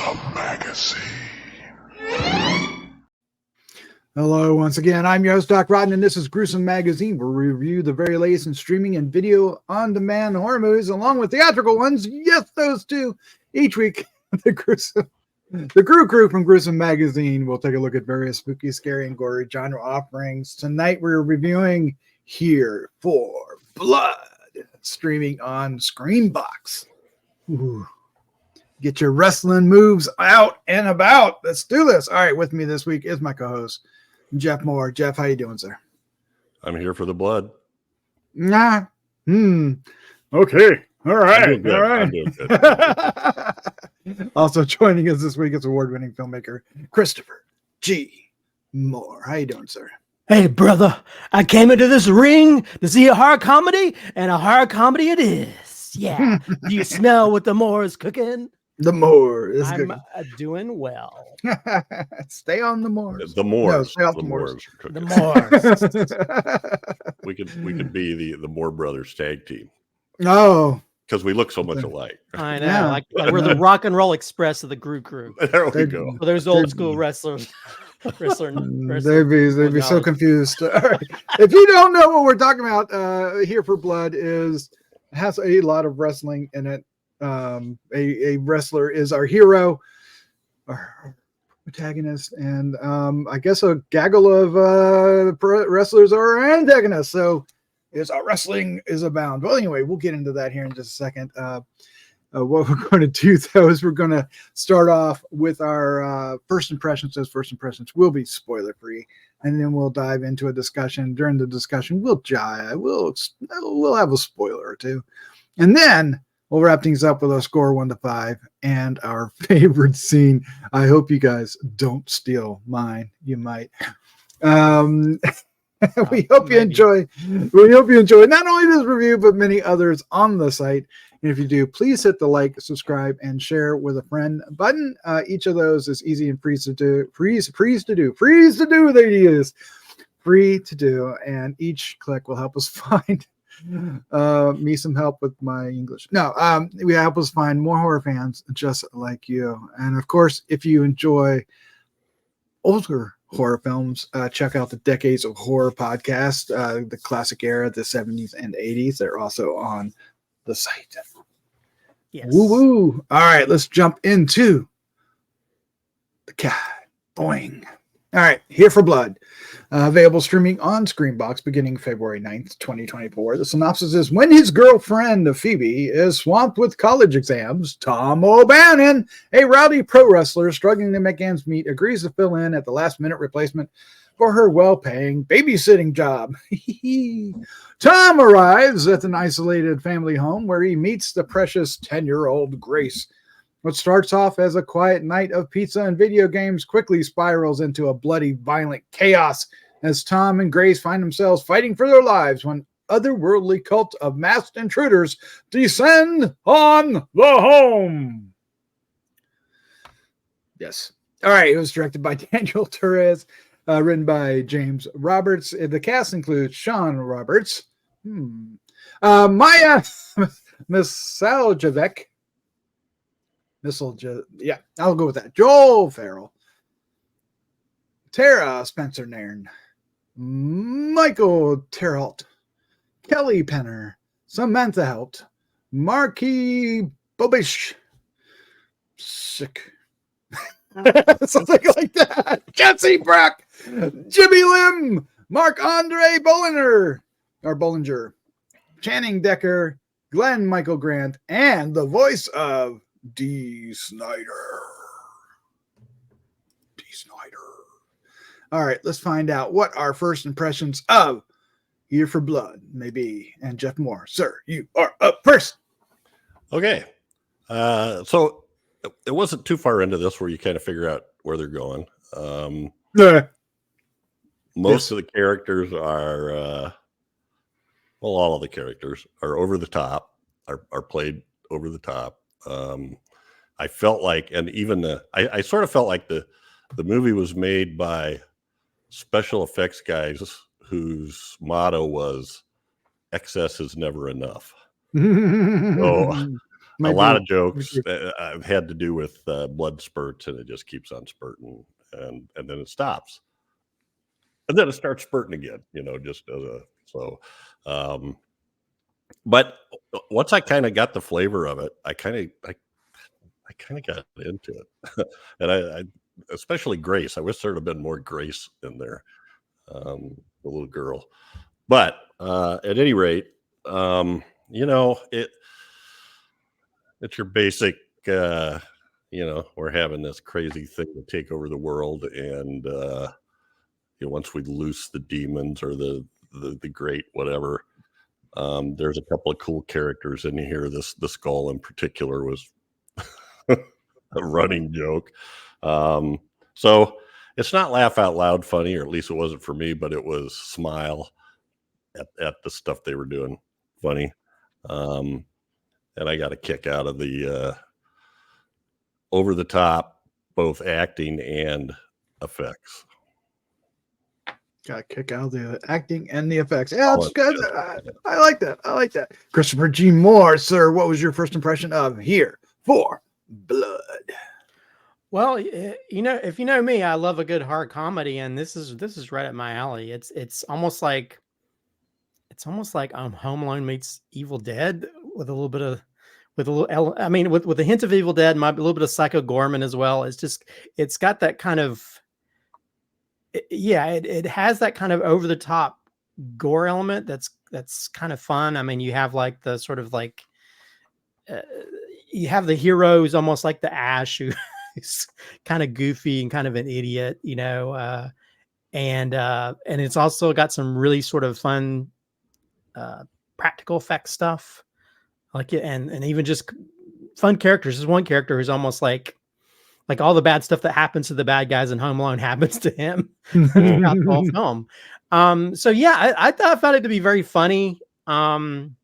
Gruesome Magazine. Hello, once again, I'm your host, Doc Rodden, and this is Gruesome Magazine, where we review the very latest in streaming and video on-demand horror movies, along with theatrical ones. Yes, those two. Each week, the Grue-Crew from Gruesome Magazine will take a look at various spooky, scary, and gory genre offerings. Tonight, we're reviewing Here for Blood, streaming on Screambox. Ooh. Get your wrestling moves out and about. Let's do this. All right, with me this week is my co-host, Jeff Mohr. Jeff, how you doing, sir? I'm here for the blood. Okay. All right. All right. I'm doing good. Also joining us this week is award-winning filmmaker Christopher G. Mohr. How you doing, sir? Hey, brother. I came into this ring to see a horror comedy, and a horror comedy it is. Yeah. Do you smell what the Mohr is cooking? The Mohr is I'm good. doing well. Stay on the Mohr. The Mohr. No, stay off the the Mohr. The Mohr. We could be the Mohr brothers tag team Oh, because we look so much alike. I know. Yeah. Like we're the rock and roll express of the Grue-Crew. There we go. So there's old school wrestlers. they'd be so confused. All right. If you don't know what we're talking about, Here for Blood has a lot of wrestling in it. A wrestler is our hero, our protagonist, and I guess a gaggle of wrestlers are our antagonists. So our wrestling is abound. Well, anyway, we'll get into that here in just a second. What we're going to do, though, is we're going to start off with our first impressions. Those first impressions will be spoiler-free, and then we'll dive into a discussion. During the discussion, we'll have a spoiler or two, and then we'll wrap things up with a score 1 to 5 and our favorite scene. I hope you guys don't steal mine. You might. We hope you enjoy. We hope you enjoy not only this review but many others on the site. And if you do, please hit the like, subscribe, and share with a friend button. Each of those is easy and free to do. Free to do. There he is. Free to do, and each click will help us find me some help with my English. We help us find more horror fans just like you. And of course, if you enjoy older horror films, check out the Decades of Horror podcast, the classic era, the 70s and 80s. They're also on the site. Yes. Woo woo. All right, let's jump into the cat. Boing. All right, Here for Blood. Available streaming on Screambox beginning February 9th, 2024. The synopsis is: when his girlfriend, Phoebe, is swamped with college exams, Tom O'Bannon, a rowdy pro wrestler struggling to make ends meet, agrees to fill in at the last-minute replacement for her well-paying babysitting job. Tom arrives at an isolated family home where he meets the precious 10-year-old Grace. What starts off as a quiet night of pizza and video games quickly spirals into a bloody, violent chaos as Tom and Grace find themselves fighting for their lives when otherworldly cult of masked intruders descend on the home. Yes. All right. It was directed by Daniel Torres, written by James Roberts. The cast includes Sean Roberts, Maya Misaljevic. Yeah, I'll go with that. Joel Farrell, Tara Spencer-Nairn, Michael Terholt, Kelly Penner, Samantha Helt, Marky Bobish, sick, something like that. Jesse Brack, Jimmy Lim, Marc-André Bollinger, Channing Decker, Glenn Michael Grant, and the voice of D. Snyder. All right, let's find out what our first impressions of Here for Blood may be. And Jeff Mohr, sir, you are up first. Okay. So it wasn't too far into this where you kind of figure out where they're going. Most of the characters are, all of the characters are over the top, are played over the top. I felt like, and even I sort of felt like the movie was made by special effects guys whose motto was excess is never enough. So a lot of jokes had to do with blood spurts, and it just keeps on spurting, and then it stops, and then it starts spurting again. Just as but once I kind of got the flavor of it, I kind of got into it, and I especially Grace. I wish there'd have been more Grace in there, the little girl. But at any rate, it's your basic. We're having this crazy thing to take over the world, and once we loose the demons or the great whatever. There's a couple of cool characters in here. The skull in particular was a running joke. So it's not laugh out loud funny, or at least it wasn't for me, but it was smile at the stuff they were doing funny. And I got a kick out of the over the top, both acting and effects. Got a kick out of the acting and the effects. Yeah, that's good. I like that. I like that. Christopher G. Mohr, sir, what was your first impression of Here for Blood? Well, if you know me, I love a good horror comedy, and this is right up my alley. It's almost like Home Alone meets Evil Dead with a hint of Evil Dead, a little bit of Psycho Gorman as well. It's got that kind of. It has that kind of over the top gore element that's kind of fun. I mean, you have like the sort of like you have the hero who's almost like the Ash, who's kind of goofy and kind of an idiot, and it's also got some really sort of fun practical effects stuff, like it, and even just fun characters. There's one character who's almost like all the bad stuff that happens to the bad guys in Home Alone happens to him throughout the whole film. So yeah, I found it to be very funny. And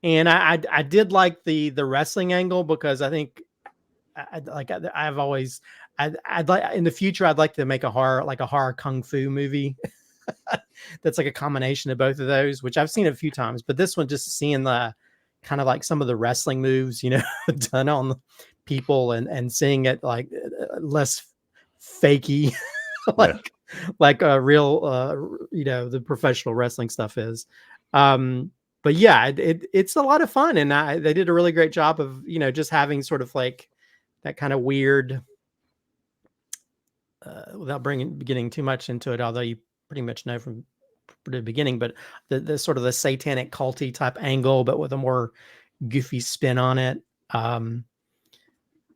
I did like the wrestling angle, because I think I'd like in the future, I'd like to make a horror kung fu movie. That's like a combination of both of those, which I've seen a few times, but this one, just seeing the kind of like some of the wrestling moves, done on the people, and seeing it like less fakey, like a real, the professional wrestling stuff is. But yeah, it's a lot of fun, and they did a really great job of, just having sort of like that kind of weird, without getting too much into it, although you pretty much know from the beginning, but the sort of the satanic culty type angle, but with a more goofy spin on it.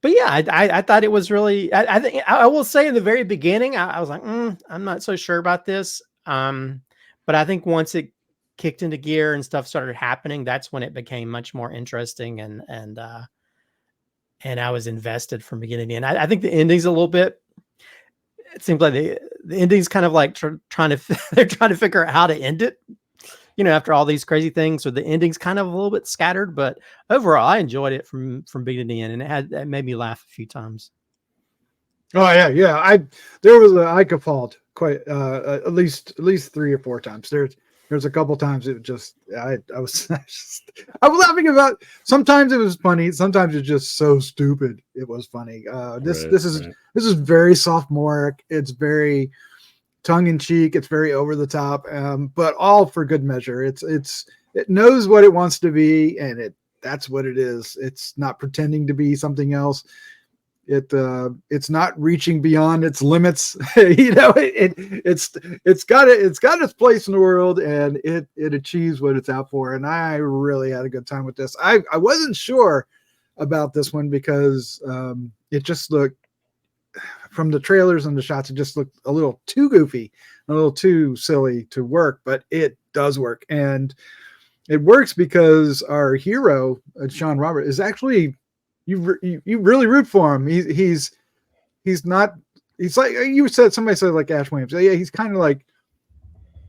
But yeah, I thought it was really, I think I will say in the very beginning, I was like, I'm not so sure about this. But I think once it kicked into gear and stuff started happening, that's when it became much more interesting, and I was invested from beginning to end. I think the ending's a little bit, it seems like the ending's kind of like they're trying to figure out how to end it, after all these crazy things. So the ending's kind of a little bit scattered, but overall I enjoyed it from beginning to end, and it made me laugh a few times. Oh yeah. I guffawed quite at least 3 or 4 times. There's a couple times it just I was laughing about. Sometimes it was funny, sometimes it's just so stupid it was funny. This is very sophomoric. It's very tongue-in-cheek. It's very over the top, but all for good measure. It knows what it wants to be, and that's what it is. It's not pretending to be something else. It's not reaching beyond its limits. It's got its place in the world, and it achieves what it's out for. And I really had a good time with this. I wasn't sure about this one, because it just looked, from the trailers and the shots, it just looked a little too goofy, a little too silly to work, but it does work. And it works because our hero, Sean Robert, is actually, you really root for him. He's like, somebody said like Ash Williams. Yeah, he's kind of like,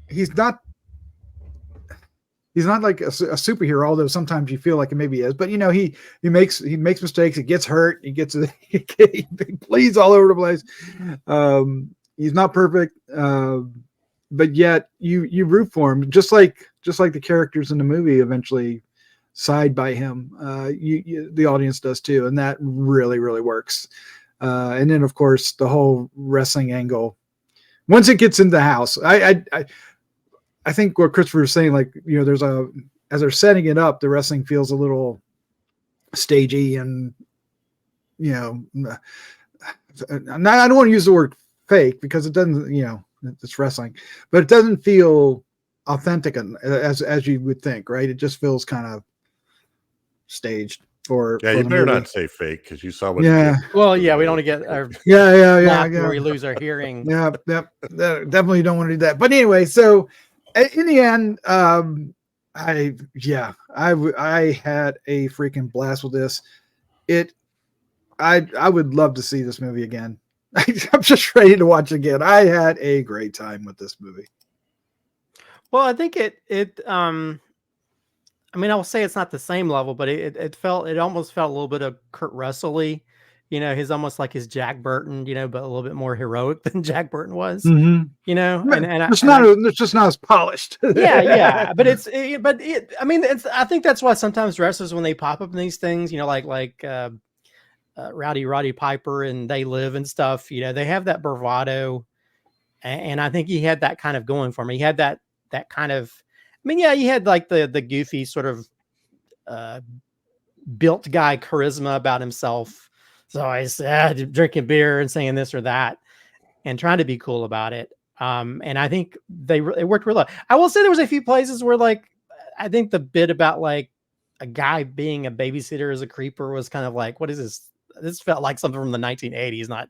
he's not like a superhero, although sometimes you feel like it maybe is. But he makes mistakes. He gets hurt. He bleeds all over the place. He's not perfect, but yet you root for him, just like the characters in the movie eventually side by him. The audience does too, and that really, really works. And then, of course, the whole wrestling angle. Once it gets into the house, I think what Christopher was saying, like, as they're setting it up, the wrestling feels a little stagey, and I don't want to use the word fake because it doesn't, it's wrestling, but it doesn't feel authentic as you would think, right? It just feels kind of staged. You better not say fake, because you saw what. Yeah. Well, yeah, we don't want to get our where we lose our hearing. Yeah, definitely don't want to do that. But anyway, so in the end, I had a freaking blast with this. I would love to see this movie again. I'm just ready to watch again. I had a great time with this movie. Well, I think I mean, I will say it's not the same level, but it almost felt a little bit of Kurt Russell-y, he's almost like his Jack Burton, but a little bit more heroic than Jack Burton was, and it's just not as polished. yeah. But I think that's why sometimes wrestlers, when they pop up in these things, like Roddy Piper and They Live and stuff, they have that bravado. And I think he had that kind of going for him. He had that kind of, he had like the goofy sort of built guy charisma about himself. So I said, drinking beer and saying this or that and trying to be cool about it. And I think it worked really well. I will say there was a few places where, like, I think the bit about like a guy being a babysitter as a creeper was kind of like, what is this? This felt like something from the 1980s, not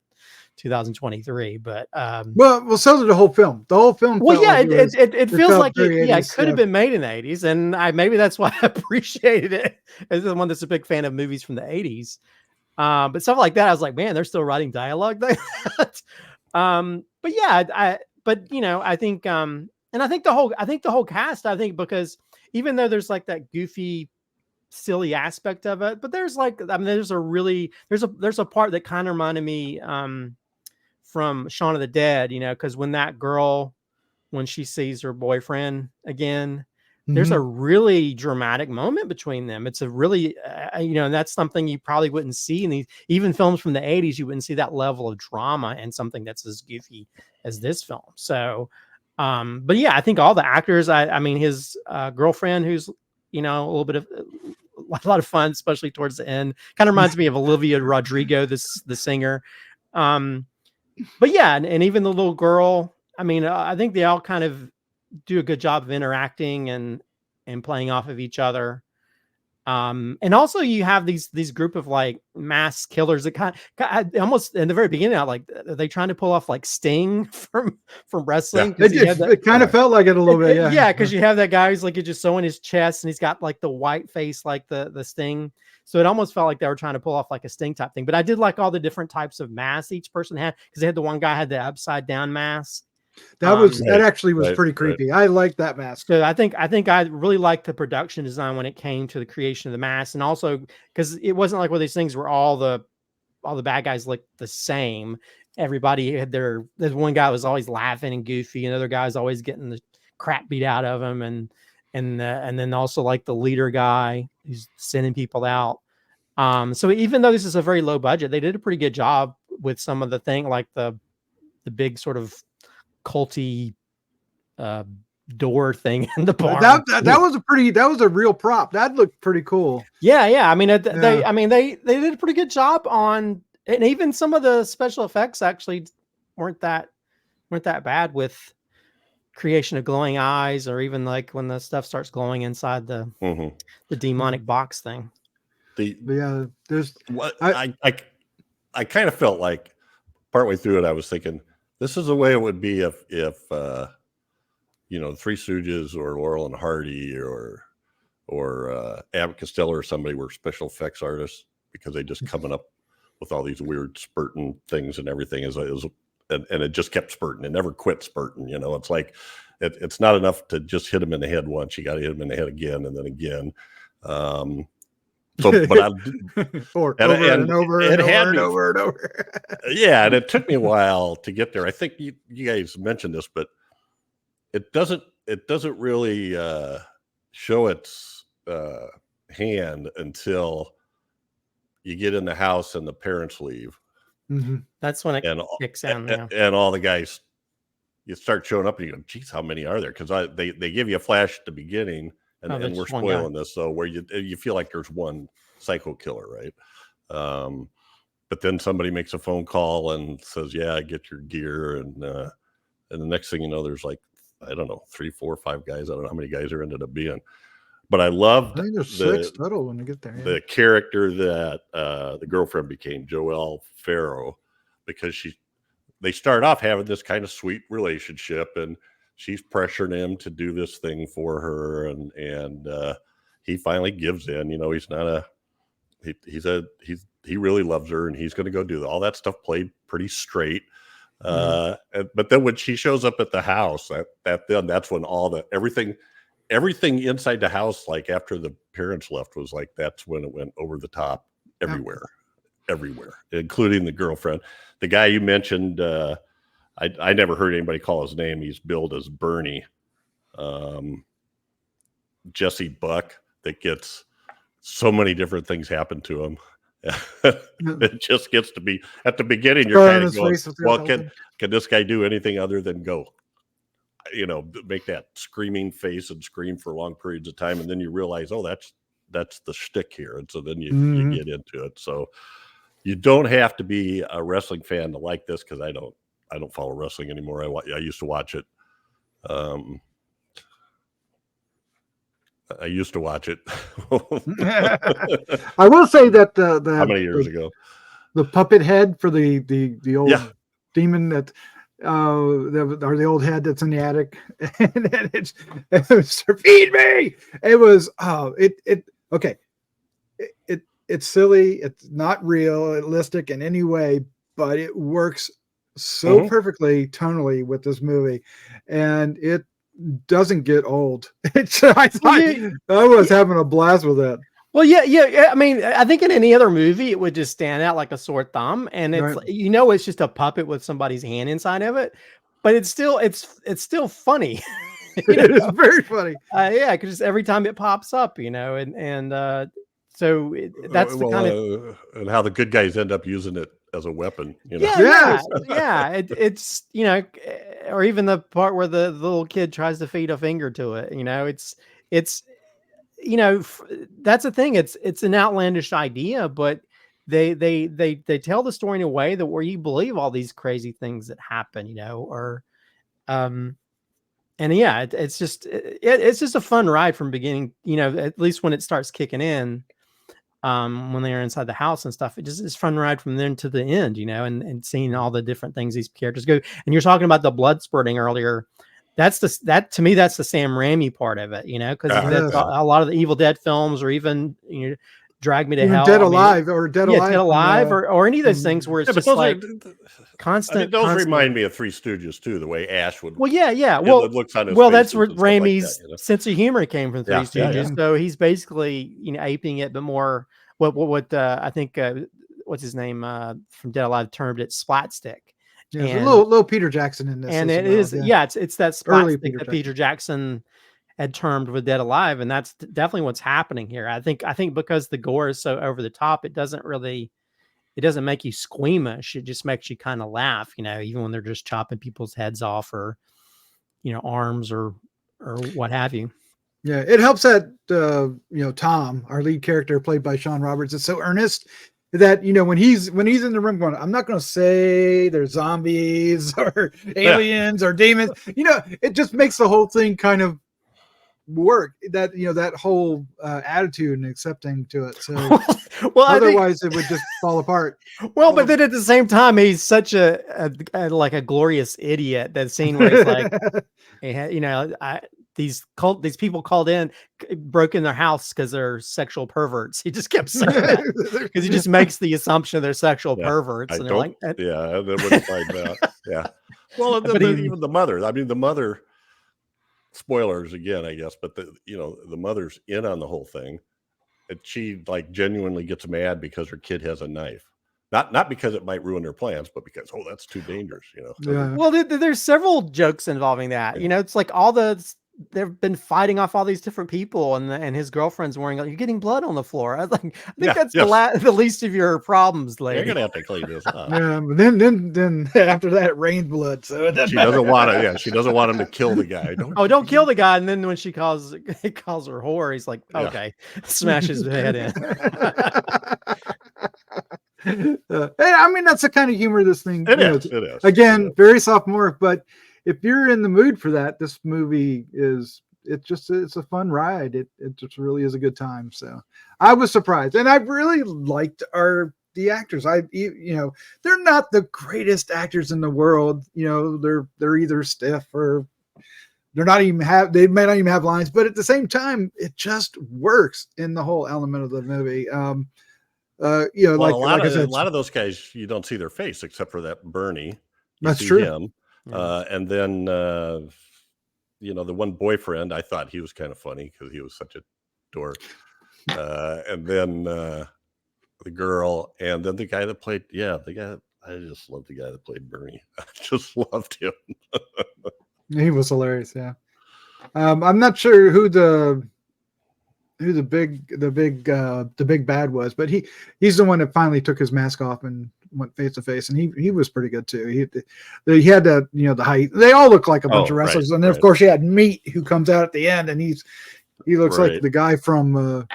2023, but well, so did the whole film. The whole film. Well, yeah, it feels like it could have been made in the 80s, and maybe that's why I appreciated it as the one that's a big fan of movies from the 80s. But stuff like that, I was like, man, they're still writing dialogue like that. But yeah, I think, and I think the whole cast, because even though there's like that goofy, silly aspect of it, but there's like, there's a part that kind of reminded me from Shaun of the Dead, because when that girl, when she sees her boyfriend again, there's a really dramatic moment between them. It's a really, and that's something you probably wouldn't see in these, even films from the 80s. You wouldn't see that level of drama and something that's as goofy as this film. So, but yeah, I think all the actors, his girlfriend, who's, a little bit of a lot of fun, especially towards the end, kind of reminds me of Olivia Rodrigo, the singer. But yeah, and even the little girl, I think they all kind of do a good job of interacting and playing off of each other. And also you have these group of like mass killers that kind of almost in the very beginning, are they trying to pull off like Sting from wrestling? Yeah. It kind of felt like it a little bit. Yeah. Yeah. Cause you have that guy who's like, just sewing his chest and he's got like the white face, like the Sting. So it almost felt like they were trying to pull off like a Sting type thing, but I did like all the different types of masks each person had. Cause they had the one guy had the upside down mask. That actually was pretty creepy. Right. I liked that mask. So I think I really liked the production design when it came to the creation of the mask, and also because it wasn't like one of these things where all the bad guys looked the same. Everybody had there's one guy was always laughing and goofy, and other guys always getting the crap beat out of him, and then also like the leader guy who's sending people out. So even though this is a very low budget, they did a pretty good job with some of the thing, like the big sort of culty door thing in the barn. That was a real prop. That looked pretty cool. Yeah. They did a pretty good job on, and even some of the special effects actually weren't that bad with creation of glowing eyes, or even like when the stuff starts glowing inside the demonic box thing. I kind of felt like partway through it, I was thinking, this is the way it would be if Three Stooges or Laurel and Hardy or Abbott Costello or somebody were special effects artists, because they just coming up with all these weird spurting things and everything and it just kept spurting. It never quit spurting. It's like it's not enough to just hit him in the head once. You got to hit him in the head again and then again. So, but over and over. Yeah, and it took me a while to get there. I think you guys mentioned this, but it doesn't really show its hand until you get in the house and the parents leave. Mm-hmm. That's when it kicks in. Yeah. And all the guys, you start showing up and you go, geez, how many are there? Because they give you a flash at the beginning, and we're spoiling this, so where you feel like there's one psycho killer, right? But then somebody makes a phone call and says, yeah, get your gear, and the next thing you know, there's like, I don't know, 3, 4, 5 guys. I don't know how many guys there ended up being. But I loved I think there's 6 total when you get there. Yeah. The character that the girlfriend became, Joelle Farrow, because they start off having this kind of sweet relationship, and she's pressuring him to do this thing for her, and he finally gives in. You know, he's not he really loves her, and he's going to go do all that stuff. Played pretty straight. But then when she shows up at the house, that's when everything inside the house, like after the parents left, was like, that's when it went over the top everywhere, including the girlfriend. The guy you mentioned, I never heard anybody call his name. He's billed as Bernie, Jesse Buck, that gets so many different things happen to him. It just gets to be at the beginning. You're kind of going, well, can this guy do anything other than go, you know, make that screaming face and scream for long periods of time, and then you realize, oh, that's the shtick here, and so then you get into it. So you don't have to be a wrestling fan to like this, because I don't follow wrestling anymore. I used to watch it. I used to watch it. I will say that how many years ago? The puppet head for the old demon that or the old head that's in the attic, and it's feed me. It was okay. It's silly. It's not realistic in any way, but it works so perfectly tonally with this movie, and it doesn't get old. I was having a blast with that. Well, yeah. I mean, I think in any other movie, it would just stand out like a sore thumb, and it's it's just a puppet with somebody's hand inside of it, but it's still funny. It is very funny. Yeah, because every time it pops up, and so that's the kind of and how the good guys end up using it as a weapon. Yeah. It's or even the part where the little kid tries to feed a finger to it. It's that's the thing. It's an outlandish idea, but they tell the story in a way that where you believe all these crazy things that happen. And yeah, it's just a fun ride from beginning. At least when it starts kicking in. When they are inside the house and stuff, it's fun ride from then to the end, and seeing all the different things these characters go. And you're talking about the blood spurting earlier. To me, that's the Sam Raimi part of it, because a lot of the Evil Dead films, or even Drag Me to Hell, Dead Alive, or any of those things where it's just like constant. Those remind me of Three Stooges too, the way Ash would. Well, yeah. Well, it looks on his that's where Raimi's sense of humor came from. Three Stooges, yeah. So he's basically aping it, but more what I think what's his name from Dead Alive termed it splatstick. Yeah, there's a little Peter Jackson in this, and it is it's that splatstick that Peter Jackson had termed with Dead Alive, and that's definitely what's happening here. I think because the gore is so over the top, it doesn't make you squeamish. It just makes you kind of laugh, even when they're just chopping people's heads off, or arms or what have you. Yeah, it helps that Tom, our lead character played by Sean Roberts, is so earnest that when he's in the room going, I'm not going to say there's zombies or aliens or demons. It just makes the whole thing kind of work, that that whole attitude and accepting to it. So otherwise it would just fall apart. Well, but then at the same time, he's such a like a glorious idiot. That scene where he's like, these people called in, broke in their house because they're sexual perverts. He just kept saying that because he just makes the assumption they're sexual perverts, and they're like, they wouldn't find out. Yeah. Well, even the mother. I mean, the mother. Spoilers again, I guess, but the mother's in on the whole thing, and she like genuinely gets mad because her kid has a knife, not because it might ruin their plans, but because that's too dangerous. Yeah. Well, there's several jokes involving that. It's like all the they've been fighting off all these different people, and his girlfriend's wearing, you're getting blood on the floor. I was like, I think that's the least of your problems, lady. You're gonna have to clean this up. Yeah, but then after that, it rained blood. So she doesn't want to. Yeah, she doesn't want him to kill the guy. Don't kill the guy. And then when he calls her whore, he's like, okay, smash his head in. I mean, that's the kind of humor this thing. It is. Again, very sophomoric, but if you're in the mood for that, this movie is. It's a fun ride. It just really is a good time. So I was surprised, and I really liked the actors. They're not the greatest actors in the world. They're either stiff or they may not even have lines, but at the same time, it just works in the whole element of the movie. A lot of those guys, you don't see their face except for that Bernie. That's true. Him. And then, the one boyfriend, I thought he was kind of funny because he was such a dork. And then the girl, and then the guy that played, I just love the guy that played Bernie. I just loved him. He was hilarious. Yeah. I'm not sure who the big bad was, but he's the one that finally took his mask off and went face to face, and he was pretty good too. He had the height. They all look like a bunch of wrestlers, and then of course you had Meat, who comes out at the end, and he looks like the guy from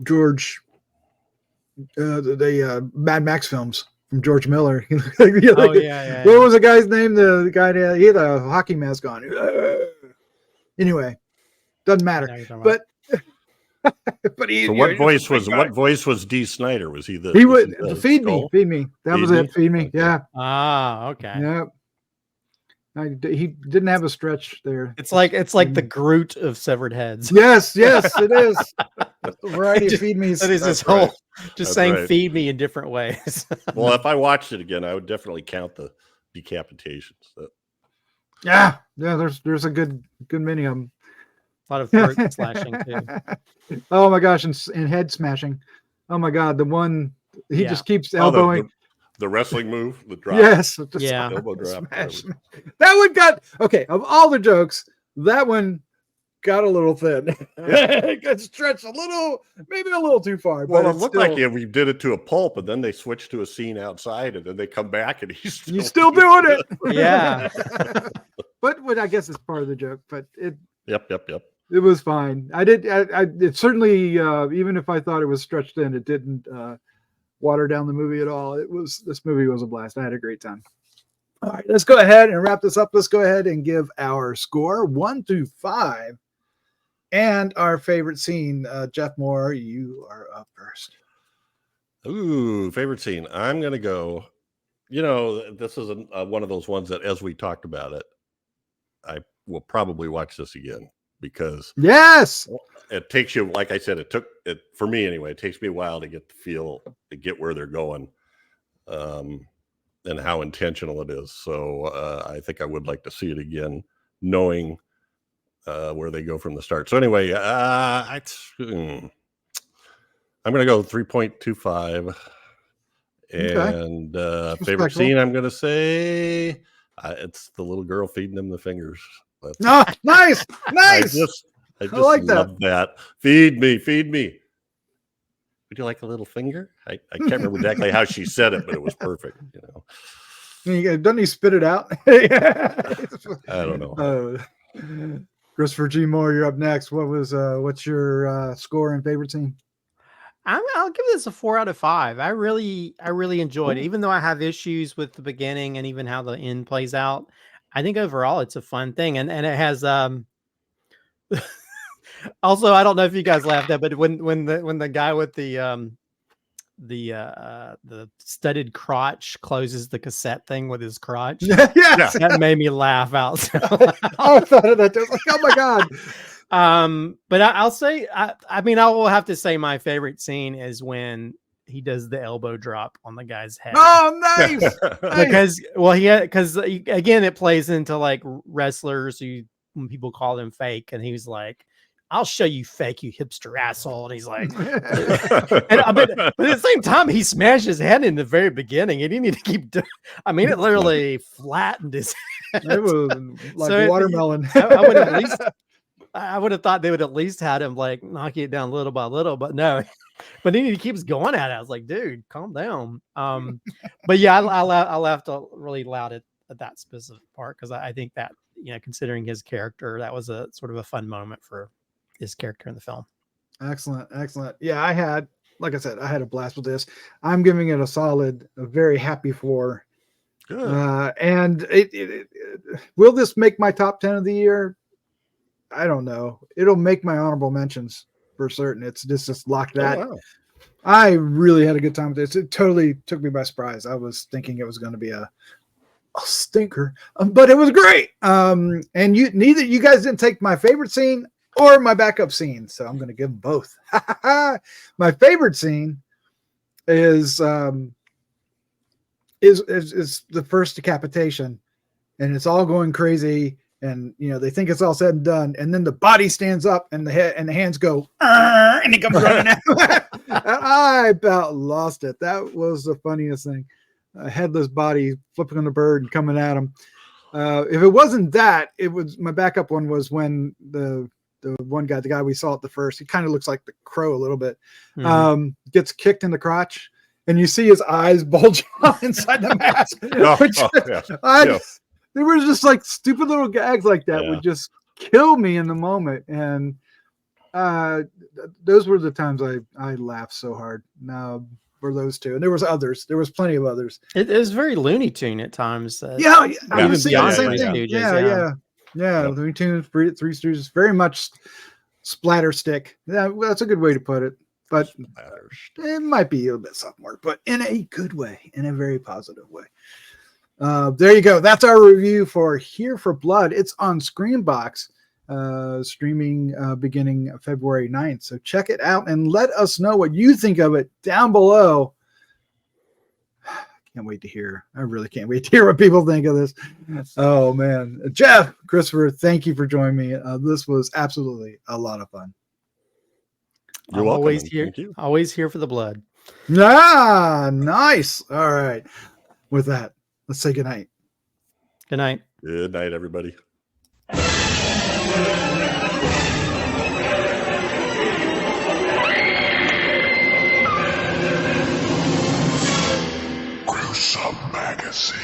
George the Mad Max films from George Miller. What was the guy's name? The guy he had a hockey mask on. Anyway, doesn't matter. But what voice was D. Snyder? Was he the? He would feed me. That was it. Feed me. Yeah. Okay. Yeah. He didn't have a stretch there. It's like the Groot of severed heads. Yes, it is. A variety of feed me. That is his whole saying feed me in different ways. Well, if I watched it again, I would definitely count the decapitations. Yeah. There's a good many of them. A lot of throat slashing too. Oh my gosh, and head smashing. Oh my God, the one he just keeps elbowing. The wrestling move, the drop. Yes, elbow drop. That one got of all the jokes, that one got a little thin. It got stretched maybe a little too far. Well, it looked like we did it to a pulp, and then they switched to a scene outside, and then they come back, and he's still doing it. Yeah. But I guess it's part of the joke. But it. Yep. It was fine. It certainly, even if I thought it was stretched in, it didn't water down the movie at all. This movie was a blast. I had a great time. All right, let's go ahead and wrap this up. Let's go ahead and give our score 1 through 5 and our favorite scene. Jeff Mohr, you are up first. Ooh, favorite scene. I'm going to go, this is one of those ones that as we talked about it, I will probably watch this again. Because it takes you, like I said, it took it for me anyway. It takes me a while to get where they're going, and how intentional it is. So I think I would like to see it again, knowing where they go from the start. So anyway, I'm going to go 3.25, and favorite scene, I'm going to say it's the little girl feeding him the fingers. Nice. I just like love that. Feed me. Would you like a little finger? I can't remember exactly how she said it, but it was perfect. Doesn't he spit it out? I don't know. Christopher G. Mohr, you're up next. What's your score and favorite scene? I'll give this a 4 out of 5. I really enjoyed it, even though I have issues with the beginning and even how the end plays out. I think overall it's a fun thing, and it has also, I don't know if you guys laughed at, but when the guy with the studded crotch closes the cassette thing with his crotch, that made me laugh out. I thought of that. I was like, oh my God. But I'll say, I will have to say my favorite scene is when he does the elbow drop on the guy's head. Oh, nice. because again, it plays into like wrestlers when people call them fake, and he was like, I'll show you fake, you hipster asshole. And he's like, but at the same time, he smashed his head in the very beginning. He didn't need to keep doing. I mean, it literally flattened his head. It was like So watermelon. I would have thought they would at least had him like knocking it down little by little, but no. But then he keeps going at it. I was like, dude, calm down. But yeah, I laughed really loud at that specific part because I think that, you know, considering his character, that was a sort of a fun moment for his character in the film. Excellent. Yeah, like I said, I had a blast with this. I'm giving it a very happy 4. Good. And will this make my top 10 of the year? I don't know. It'll make my honorable mentions for certain. It's just locked that. Oh, wow. I really had a good time with this. It totally took me by surprise. I was thinking it was going to be a stinker, but it was great. And neither you guys didn't take my favorite scene or my backup scene, so I'm going to give them both. My favorite scene is the first decapitation, and it's all going crazy, and you know they think it's all said and done, and then the body stands up, and the head and the hands go, and he comes running out. I about lost it. That was the funniest thing. A headless body flipping on the bird and coming at him. If it wasn't that, it was my backup one was when the one guy, the guy we saw at the first, he kind of looks like the Crow a little bit, gets kicked in the crotch, and you see his eyes bulge out inside the mask. There was just like stupid little gags like that would just kill me in the moment, and those were the times I laughed so hard. Now were those two, and there was others. There was plenty of others. It was very Looney Tune at times. I was saying the same thing. Stooges, yeah. Looney Tunes, Three Stooges, very much splatter stick. Yeah, well, that's a good way to put it. But it might be a little bit sophomore, but in a good way, in a very positive way. There you go. That's our review for Here for Blood. It's on Screambox, streaming beginning February 9th. So check it out and let us know what you think of it down below. Can't wait to hear. I really can't wait to hear what people think of this. Oh, man. Jeff, Christopher, thank you for joining me. This was absolutely a lot of fun. You're welcome. Always here. Thank you. Always here for the blood. Nice. All right. With that, let's say goodnight. Good night. Good night, everybody. Gruesome Magazine.